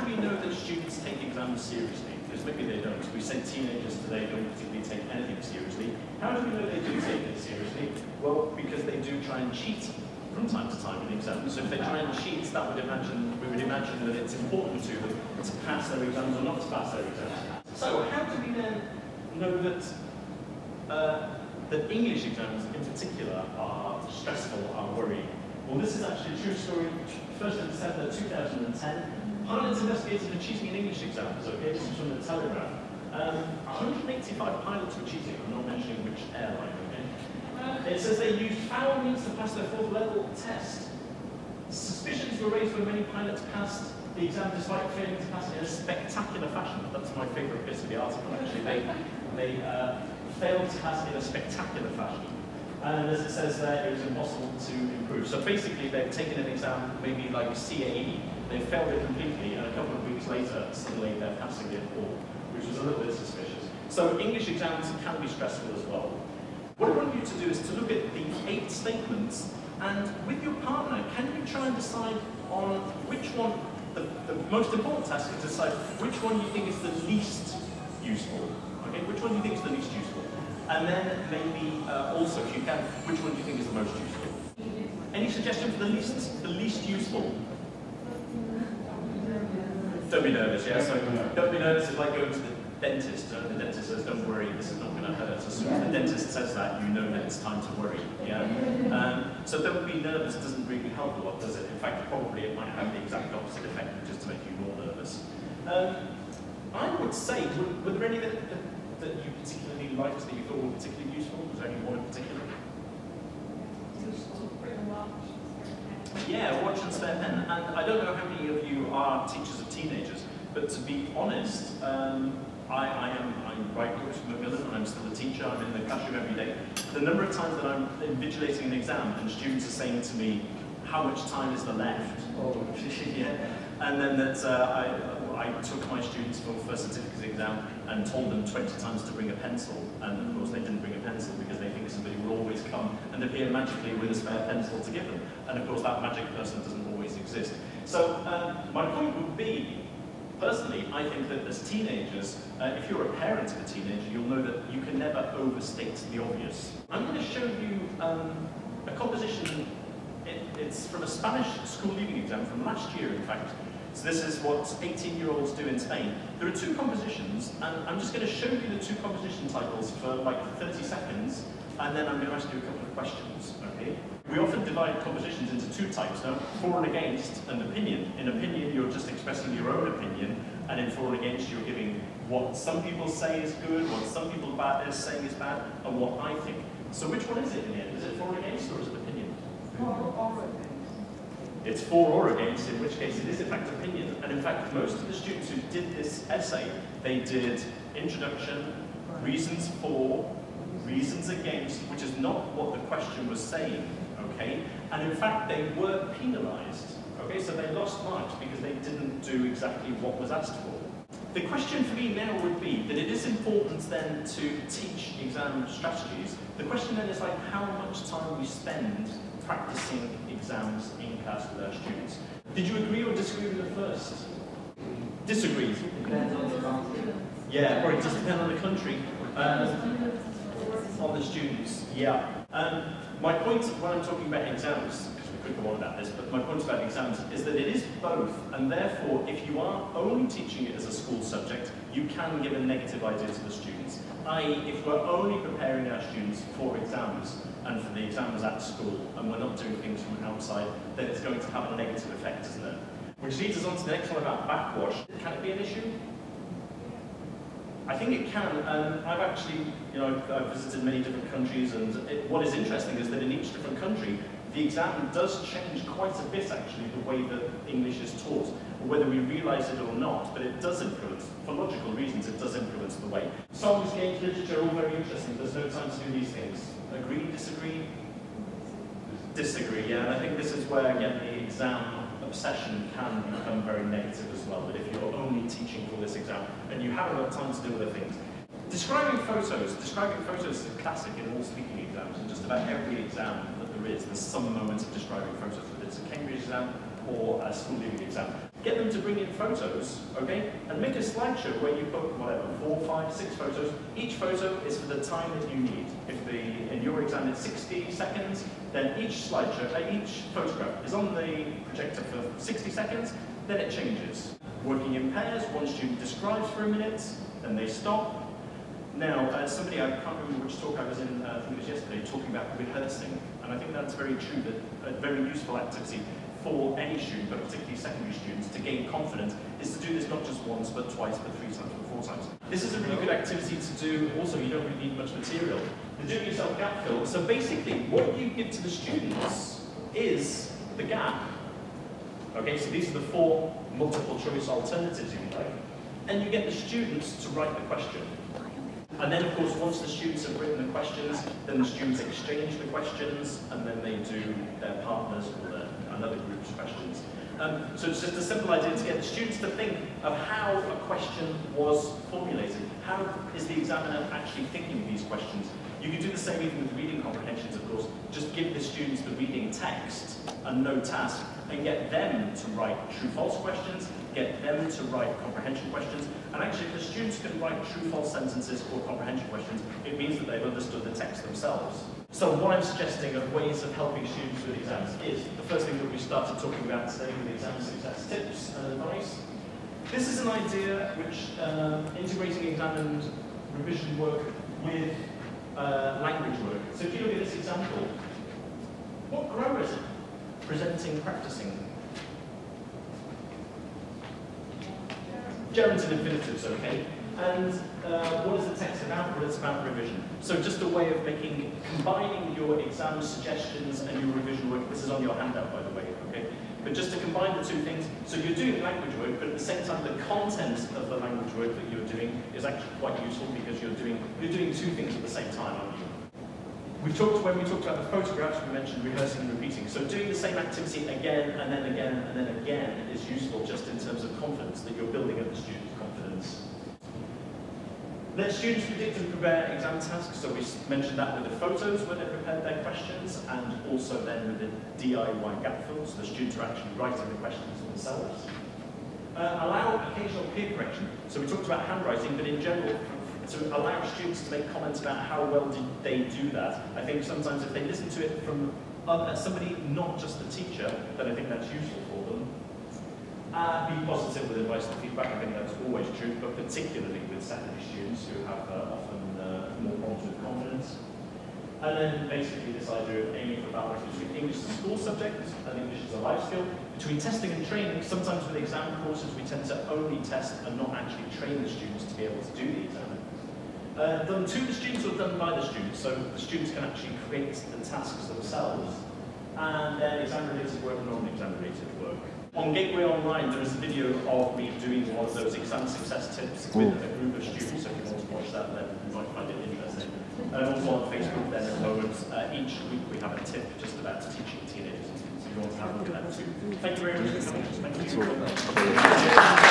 we know that students take exams seriously? Because maybe they don't. We say teenagers today don't particularly take anything seriously. How do we know they do take it seriously? Well, because they do try and cheat from time to time in exams. So if they try and cheat, we would imagine that it's important to them to pass their exams or not to pass their exams. So how do we then know that that English exams in particular are stressful, are worrying? Well, this is actually a true story. 1st of December 2010, pilots investigated for cheating in English exams. Okay, this is from the Telegraph. 185 pilots were cheating. I'm not mentioning which airline. Okay, it says they used foul means to pass their 4th level test. Suspicions were raised when many pilots passed the exam despite failing to pass it in a spectacular fashion. That's my favourite bit of the article. Actually, they failed to pass it in a spectacular fashion. And as it says there, it was impossible to improve. So basically, they've taken an exam, maybe like CAE, they've failed it completely, and a couple of weeks later, suddenly they're passing it all, which was a little bit suspicious. So English exams can be stressful as well. What I want you to do is to look at the 8 statements, and with your partner, can you try and decide on which one, the most important task is to decide which one you think is the least useful. Okay, which one do you think is the least useful? And then maybe also, if you can, which one do you think is the most useful? Any suggestion for the least useful? Don't be nervous, yeah? So don't be nervous, it's like going to the dentist. The dentist says, don't worry, this is not going to hurt. As soon as the dentist says that, you know that it's time to worry, yeah? So don't be nervous doesn't really help a lot, does it? In fact, probably it might have the exact opposite effect, just to make you more nervous. I would say, were there any that you particularly liked, that you thought were particularly useful? Was there any one in particular? Yeah, watch and spare pen. And I don't know how many of you are teachers of teenagers, but to be honest, I'm Brighton at Macmillan, and I'm still a teacher. I'm in the classroom every day. The number of times that I'm invigilating an exam and students are saying to me, how much time is there left? Oh, yeah. And then that I took my students for first certificate exam and told them 20 times to bring a pencil, and of course they didn't bring a pencil because they think somebody will always come and appear magically with a spare pencil to give them, and of course that magic person doesn't always exist. So my point would be, personally, I think that as teenagers, if you're a parent of a teenager, you'll know that you can never overstate the obvious. I'm going to show you a composition. It's from a Spanish school leaving exam from last year, in fact. So this is what 18-year-olds do in Spain. There are 2 compositions, and I'm just going to show you the 2 composition titles for like 30 seconds, and then I'm going to ask you a couple of questions, okay? We often divide compositions into 2 types, now, for and against and opinion. In opinion, you're just expressing your own opinion, and in for and against, you're giving what some people say is good, what some people are saying is bad, and what I think. So which one is it in the end? Is it for or against, or is it opinion? For or against. It's for or against, in which case it is in fact opinion. And in fact, most of the students who did this essay, they did introduction, reasons for, reasons against, which is not what the question was saying, okay? And in fact, they were penalized, okay? So they lost marks because they didn't do exactly what was asked for. The question for me now would be that it is important then to teach exam strategies. The question then is like how much time we spend practicing exams in class with our students. Did you agree or disagree with the first? Disagree. Depends on the country. Yeah, or it does depend on the country. On the students, yeah. My point when I'm talking about exams, because we could go on about this, but my point about exams is that it is both, and therefore if you are only teaching it as a school subject, you can give a negative idea to the students. I.e., if we're only preparing our students for exams, and for the exams at school, and we're not doing things from outside, then it's going to have a negative effect, isn't it? Which leads us on to the next one about backwash. Can it be an issue? I think it can. I've actually, I've visited many different countries, and what is interesting is that in each different country, the exam does change quite a bit, actually, the way that English is taught, whether we realise it or not, but it does influence. For logical reasons, it does influence the way. Songs, games, literature, all very interesting. There's no time to do these things. Agree, disagree? Disagree, yeah, and I think this is where, again, the exam obsession can become very negative as well, that if you're only teaching for this exam and you haven't got time to do other things. Describing photos is a classic in all speaking exams, and just about every exam that there is, there's some moment of describing photos, whether it's a Cambridge exam or a school leaving exam. Get them to bring in photos, okay? And make a slideshow where you put, whatever, 4, 5, 6 photos. Each photo is for the time that you need. If in your exam it's 60 seconds, then each slideshow, each photograph is on the projector for 60 seconds, then it changes. Working in pairs, one student describes for a minute, then they stop. Now, somebody, I can't remember which talk I was in, I think it was yesterday, talking about rehearsing. And I think that's very true, that a very useful activity for any student, but particularly secondary students, to gain confidence is to do this not just once, but twice, but 3 times, but 4 times. This is a really good activity to do. Also, you don't really need much material. The do-it-yourself gap fill. So basically, what you give to the students is the gap. Okay, so these are the 4 multiple choice alternatives, if you like. And you get the students to write the question. And then, of course, once the students have written the questions, then the students exchange the questions, and then they do their partners or another group's questions. So it's just a simple idea to get the students to think of how a question was formulated. How is the examiner actually thinking of these questions? You can do the same even with reading comprehensions, of course. Just give the students the reading text and no task, and get them to write true-false questions, get them to write comprehension questions, and actually if the students can write true-false sentences or comprehension questions, it means that they've understood the text themselves. So what I'm suggesting of ways of helping students with exams is the first thing that we started talking about today with exam success tips and advice. This is an idea which integrating exam and revision work with language work. So if you look at this example, what grammar is it? Presenting, practicing. Gerunds and infinitives, okay? And what is the text about? Well, it's about revision. So just a way of combining your exam suggestions and your revision work. This is on your handout, by the way, okay? But just to combine the 2 things, so you're doing language work, but at the same time, the content of the language work that you're doing is actually quite useful because you're doing 2 things at the same time, aren't you? When we talked about the photographs, we mentioned rehearsing and repeating. So doing the same activity again, and then again, and then again is useful just in terms of confidence, that you're building up the student's confidence. Let students predict and prepare exam tasks. So we mentioned that with the photos when they prepared their questions, and also then with the DIY gap fill, so the students are actually writing the questions themselves. Allow occasional peer correction. So we talked about handwriting, but in general, to allow students to make comments about how well did they do that. I think sometimes if they listen to it from somebody, not just the teacher, then I think that's useful for them. Be positive with advice and feedback. I think that's always true, but particularly with secondary students who have often more problems with confidence. And then basically this idea of aiming for balance between English as a school subject and English as a life skill. Between testing and training, sometimes with exam courses we tend to only test and not actually train the students to be able to do the exam. Done to the students or done by the students, so the students can actually create the tasks themselves, and then exam-related work and non-exam-related work. On Gateway Online, there is a video of me doing one of those exam success tips with a group of students, so if you want to watch that, then you might find it interesting. And also on Facebook, then at the moment, each week we have a tip just about teaching teenagers, so if you want to have a look at that too. Thank you very much for coming. Thank you.